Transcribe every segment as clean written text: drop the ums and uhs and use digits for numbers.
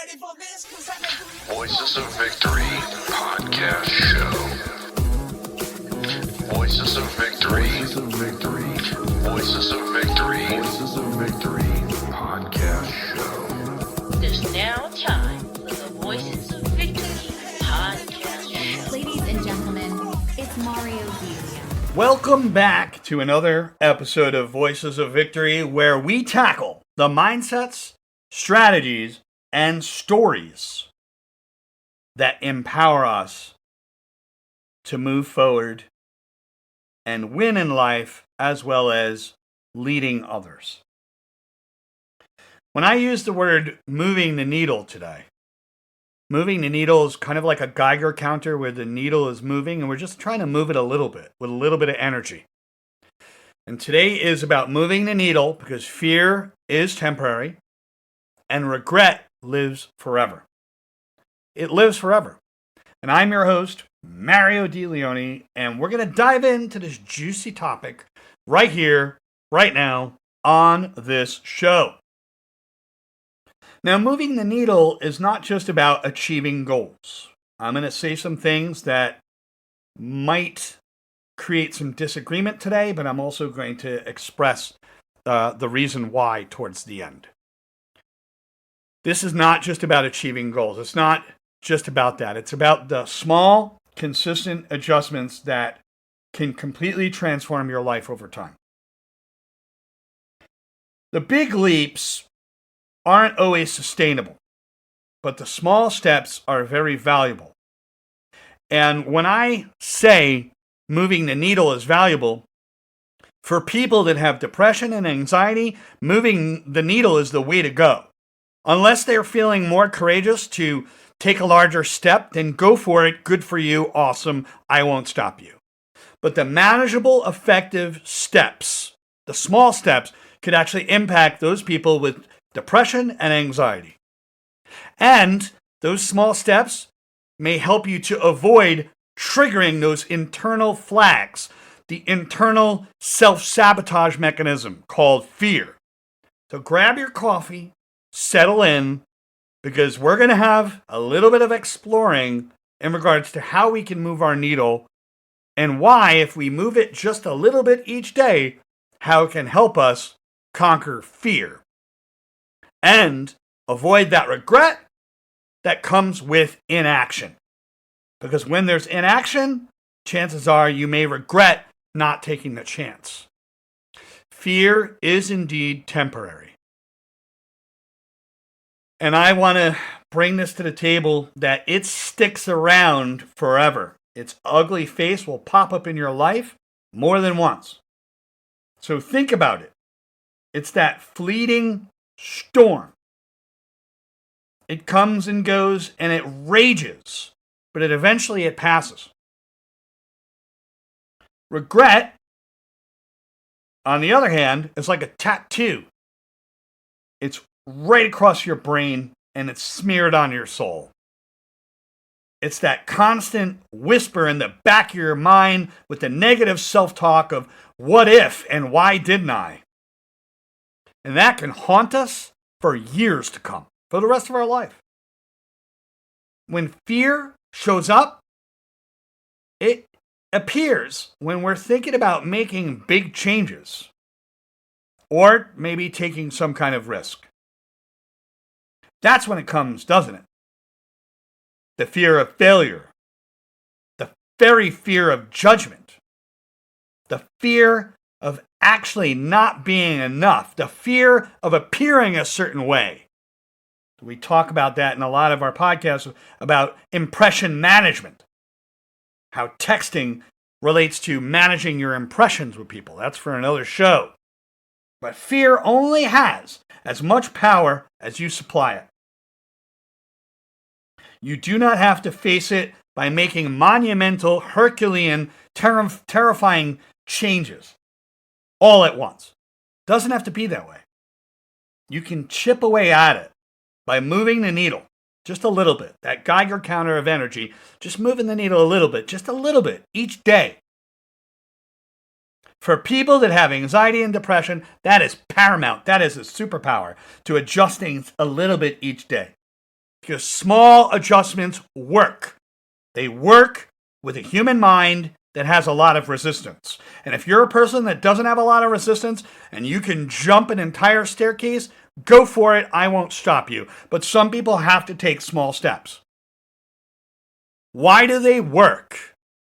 ready for this? 'Cause I know Voices of Victory Podcast Show. Voices of Victory. Voices of Victory. Voices of Victory. Voices of Victory Podcast Show. It's now time for the Voices of Victory Podcast Show. Ladies and gentlemen, it's Mario Delia. Welcome back to another episode of Voices of Victory, where we tackle the mindsets, strategies, and stories that empower us to move forward and win in life, as well as leading others. When I use the word moving the needle today, moving the needle is kind of like a Geiger counter where the needle is moving and we're just trying to move it a little bit with a little bit of energy. And today is about moving the needle because fear is temporary and regret lives forever. It lives forever. And I'm your host, Mario DeLeone, and we're going to dive into this juicy topic right here, right now, on this show. Now, moving the needle is not just about achieving goals. I'm going to say some things that might create some disagreement today, but I'm also going to express the reason why towards the end. This is not just about achieving goals. It's not just about that. It's about the small, consistent adjustments that can completely transform your life over time. The big leaps aren't always sustainable, but the small steps are very valuable. And when I say moving the needle is valuable, for people that have depression and anxiety, moving the needle is the way to go. Unless they're feeling more courageous to take a larger step, then go for it. Good for you. Awesome. I won't stop you. But the manageable, effective steps, the small steps, could actually impact those people with depression and anxiety. And those small steps may help you to avoid triggering those internal flags, the internal self-sabotage mechanism called fear. So grab your coffee, settle in, because we're going to have a little bit of exploring in regards to how we can move our needle and why, if we move it just a little bit each day, how it can help us conquer fear and avoid that regret that comes with inaction. Because when there's inaction, chances are you may regret not taking the chance. Fear is indeed temporary. And I want to bring this to the table that it sticks around forever. Its ugly face will pop up in your life more than once. So think about it. It's that fleeting storm. It comes and goes and it rages, but eventually it passes. Regret, on the other hand, is like a tattoo. It's right across your brain and it's smeared on your soul. It's that constant whisper in the back of your mind with the negative self-talk of what if and why didn't I? And that can haunt us for years to come, for the rest of our life. When fear shows up, it appears when we're thinking about making big changes or maybe taking some kind of risk. That's when it comes, doesn't it? The fear of failure, the very fear of judgment, the fear of actually not being enough, the fear of appearing a certain way. We talk about that in a lot of our podcasts about impression management, how texting relates to managing your impressions with people. That's for another show. But fear only has as much power as you supply it. You do not have to face it by making monumental, Herculean, terrifying changes all at once. Doesn't have to be that way. You can chip away at it by moving the needle just a little bit. That Geiger counter of energy, just moving the needle a little bit, just a little bit each day. For people that have anxiety and depression, that is paramount. That is a superpower to adjust things a little bit each day. Because small adjustments work. They work with a human mind that has a lot of resistance. And if you're a person that doesn't have a lot of resistance and you can jump an entire staircase, go for it. I won't stop you. But some people have to take small steps. Why do they work?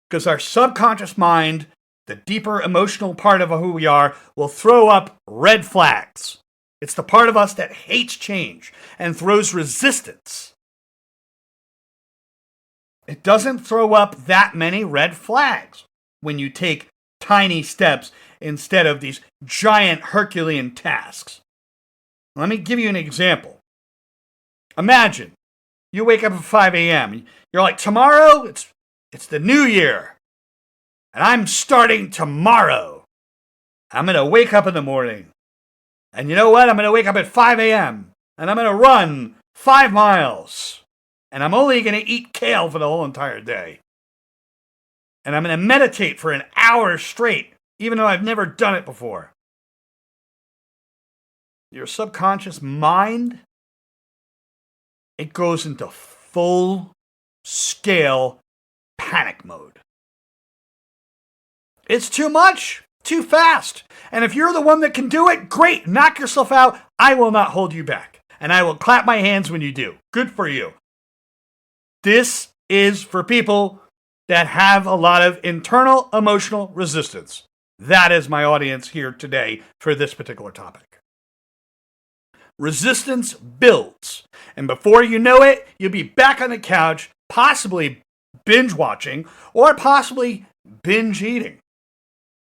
Because our subconscious mind, the deeper emotional part of who we are, will throw up red flags. It's the part of us that hates change and throws resistance. It doesn't throw up that many red flags when you take tiny steps instead of these giant Herculean tasks. Let me give you an example. Imagine you wake up at 5 a.m. You're like, tomorrow, it's the new year. And I'm starting tomorrow. I'm going to wake up in the morning. And you know what? I'm going to wake up at 5 a.m. and I'm going to run 5 miles. And I'm only going to eat kale for the whole entire day. And I'm going to meditate for an hour straight, even though I've never done it before. Your subconscious mind, it goes into full-scale panic mode. It's too much, too fast. And if you're the one that can do it, great, knock yourself out. I will not hold you back. And I will clap my hands when you do. Good for you. This is for people that have a lot of internal emotional resistance. That is my audience here today for this particular topic. Resistance builds, and before you know it, you'll be back on the couch, possibly binge watching, or possibly binge eating.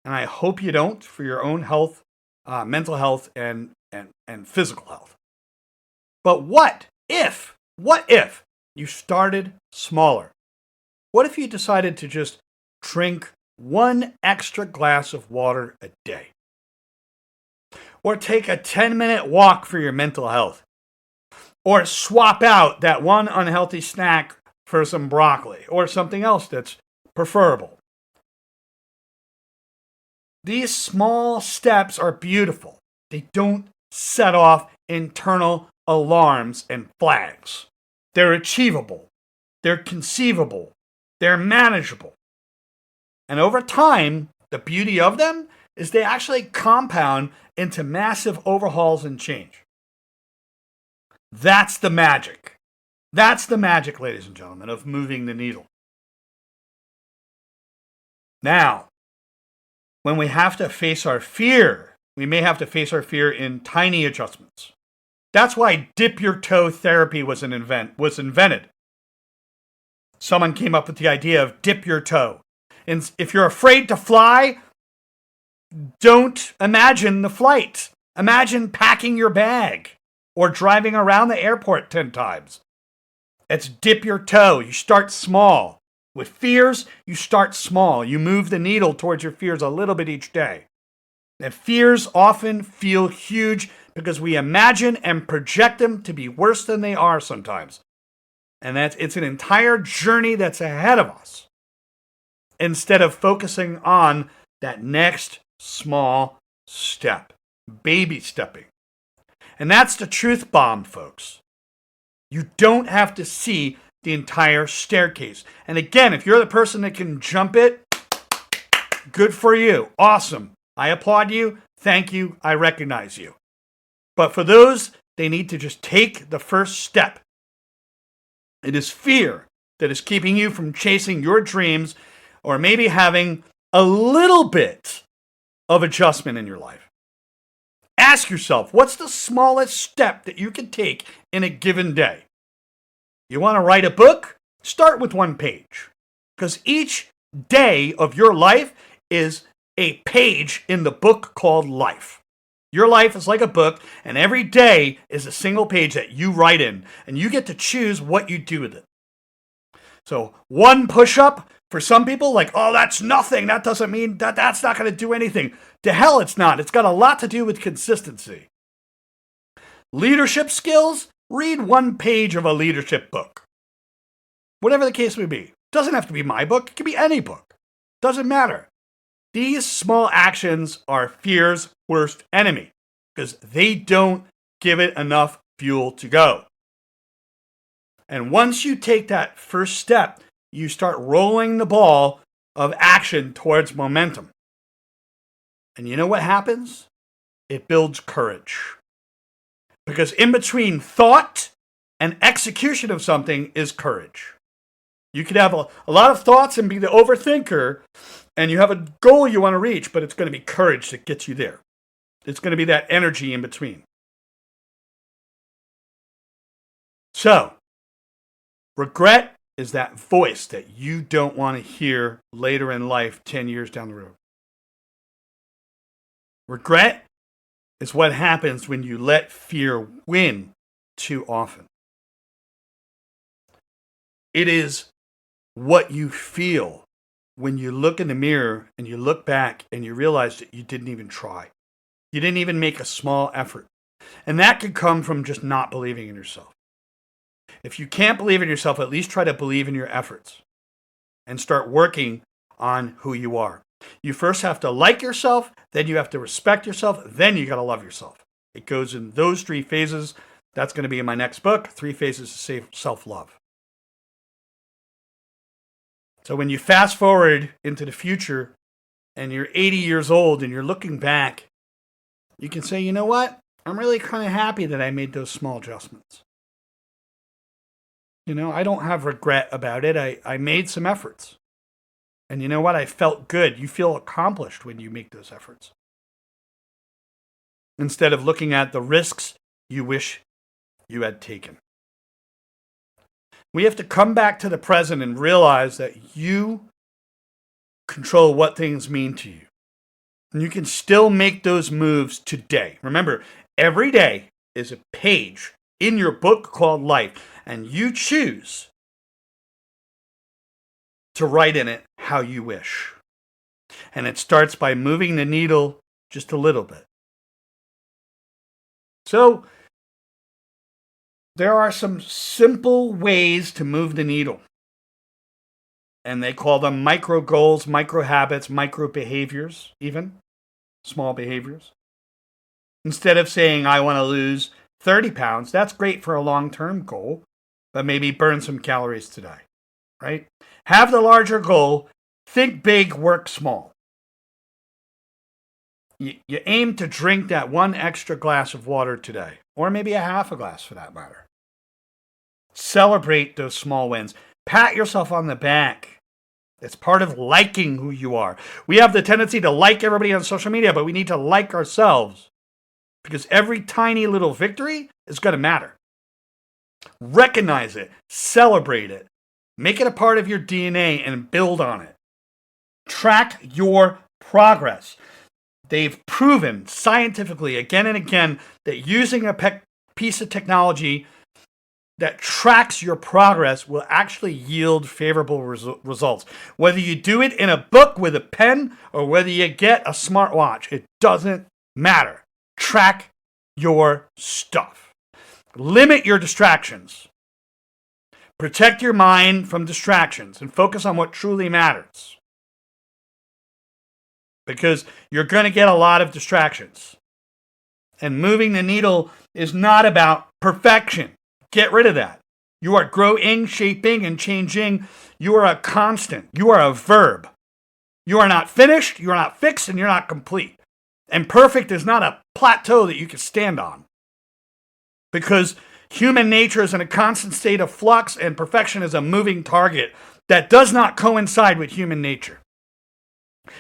And I hope you don't, for your own health, mental health, and physical health. But what if you started smaller? What if you decided to just drink 1 extra glass of water a day? Or take a 10-minute walk for your mental health? Or swap out that one unhealthy snack for some broccoli or something else that's preferable? These small steps are beautiful. They don't set off internal alarms and flags. They're achievable. They're conceivable. They're manageable. And over time, the beauty of them is they actually compound into massive overhauls and change. That's the magic. That's the magic, ladies and gentlemen, of moving the needle. Now, when we have to face our fear, we may have to face our fear in tiny adjustments. That's why dip your toe therapy was invented. Someone came up with the idea of dip your toe. And if you're afraid to fly, don't imagine the flight. Imagine packing your bag or driving around the airport 10 times. It's dip your toe. You start small. With fears, you start small. You move the needle towards your fears a little bit each day. And fears often feel huge because we imagine and project them to be worse than they are sometimes. And it's an entire journey that's ahead of us, instead of focusing on that next small step, baby stepping. And that's the truth bomb, folks. You don't have to see the entire staircase. And again, if you're the person that can jump it, good for you. Awesome. I applaud you. Thank you. I recognize you. But for those, they need to just take the first step. It is fear that is keeping you from chasing your dreams, or maybe having a little bit of adjustment in your life. Ask yourself, what's the smallest step that you can take in a given day? You want to write a book? Start with 1 page. Because each day of your life is a page in the book called life. Your life is like a book, and every day is a single page that you write in, and you get to choose what you do with it. So 1 push-up, for some people, like, oh, that's nothing. That doesn't mean that's not going to do anything. To hell, it's not. It's got a lot to do with consistency. Leadership skills, read 1 page of a leadership book. Whatever the case may be. It doesn't have to be my book. It can be any book. Doesn't matter. These small actions are fear's worst enemy because they don't give it enough fuel to go. And once you take that first step, you start rolling the ball of action towards momentum. And you know what happens? It builds courage. Because in between thought and execution of something is courage. You could have a lot of thoughts and be the overthinker, and you have a goal you want to reach, but it's going to be courage that gets you there. It's going to be that energy in between. So, regret is that voice that you don't want to hear later in life, 10 years down the road. Regret is what happens when you let fear win too often. It is what you feel when you look in the mirror and you look back and you realize that you didn't even try. You didn't even make a small effort. And that could come from just not believing in yourself. If you can't believe in yourself, at least try to believe in your efforts and start working on who you are. You first have to like yourself, then you have to respect yourself, then you got to love yourself. It goes in those 3 phases. That's going to be in my next book, 3 Phases to Self-Love. So when you fast forward into the future and you're 80 years old and you're looking back, you can say, you know what? I'm really kind of happy that I made those small adjustments. You know, I don't have regret about it. I made some efforts. And you know what? I felt good. You feel accomplished when you make those efforts. Instead of looking at the risks you wish you had taken. We have to come back to the present and realize that you control what things mean to you. And you can still make those moves today. Remember, every day is a page in your book called life. And you choose to write in it how you wish. And it starts by moving the needle just a little bit. So, there are some simple ways to move the needle. And they call them micro goals, micro habits, micro behaviors, even small behaviors. Instead of saying, I want to lose 30 pounds, that's great for a long-term goal, but maybe burn some calories today, right? Have the larger goal, think big, work small. You aim to drink that 1 extra glass of water today, or maybe a half a glass for that matter. Celebrate those small wins. Pat yourself on the back. It's part of liking who you are. We have the tendency to like everybody on social media, but we need to like ourselves because every tiny little victory is going to matter. Recognize it, celebrate it, make it a part of your DNA and build on it. Track your progress. They've proven scientifically again and again that using a piece of technology that tracks your progress will actually yield favorable results. Whether you do it in a book with a pen or whether you get a smartwatch, it doesn't matter. Track your stuff. Limit your distractions. Protect your mind from distractions and focus on what truly matters. Because you're going to get a lot of distractions. And moving the needle is not about perfection. Get rid of that. You are growing, shaping, and changing. You are a constant. You are a verb. You are not finished, you are not fixed, and you're not complete. And perfect is not a plateau that you can stand on. Because human nature is in a constant state of flux, and perfection is a moving target that does not coincide with human nature.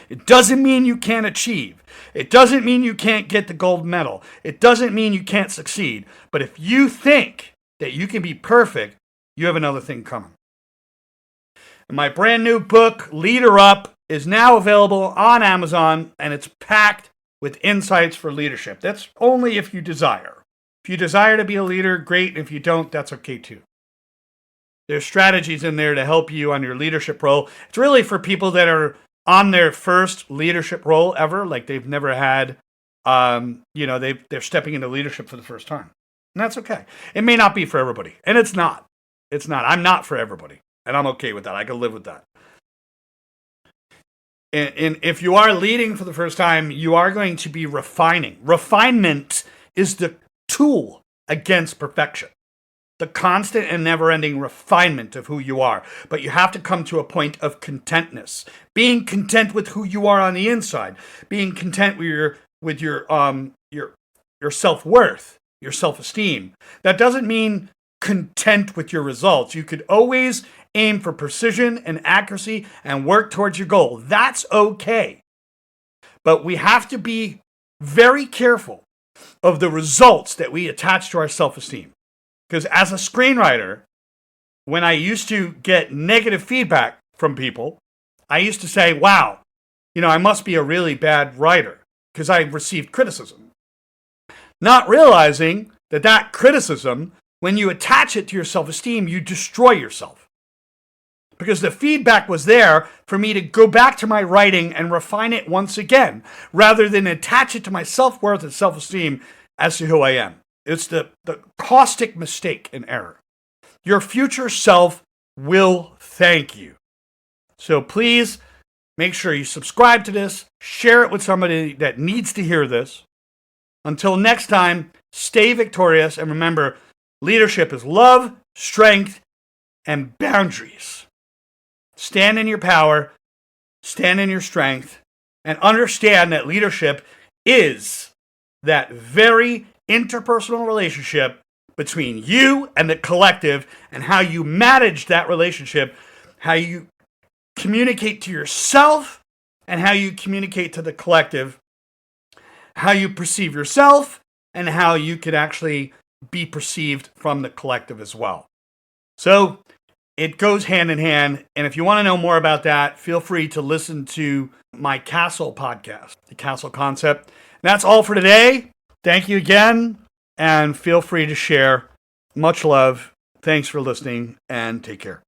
It doesn't mean you can't achieve. It doesn't mean you can't get the gold medal. It doesn't mean you can't succeed. But if you think that you can be perfect, you have another thing coming. And my brand new book, Leader Up, is now available on Amazon, and it's packed with insights for leadership. That's only if you desire. If you desire to be a leader, great. If you don't, that's okay too. There's strategies in there to help you on your leadership role. It's really for people that are on their first leadership role ever, like they've never had, they're stepping into leadership for the first time. And that's okay. It may not be for everybody. And it's not. It's not. I'm not for everybody. And I'm okay with that. I can live with that. And if you are leading for the first time, you are going to be refining. Refinement is the tool against perfection. the constant and never-ending refinement of who you are. But you have to come to a point of contentness, being content with who you are on the inside, being content with your self-worth, your self-esteem. That doesn't mean content with your results. You could always aim for precision and accuracy and work towards your goal. That's okay. But we have to be very careful of the results that we attach to our self-esteem. Because as a screenwriter, when I used to get negative feedback from people, I used to say, wow, I must be a really bad writer because I received criticism. Not realizing that criticism, when you attach it to your self-esteem, you destroy yourself. Because the feedback was there for me to go back to my writing and refine it once again, rather than attach it to my self-worth and self-esteem as to who I am. It's the caustic mistake and error. Your future self will thank you. So please make sure you subscribe to this, share it with somebody that needs to hear this. Until next time, stay victorious, and remember, leadership is love, strength, and boundaries. Stand in your power, stand in your strength, and understand that leadership is that very interpersonal relationship between you and the collective, and how you manage that relationship, how you communicate to yourself and how you communicate to the collective, how you perceive yourself and how you could actually be perceived from the collective as well. So it goes hand in hand. And if you want to know more about that, feel free to listen to my Castle podcast, The Castle Concept. That's all for today. Thank you again, and feel free to share. Much love. Thanks for listening, and take care.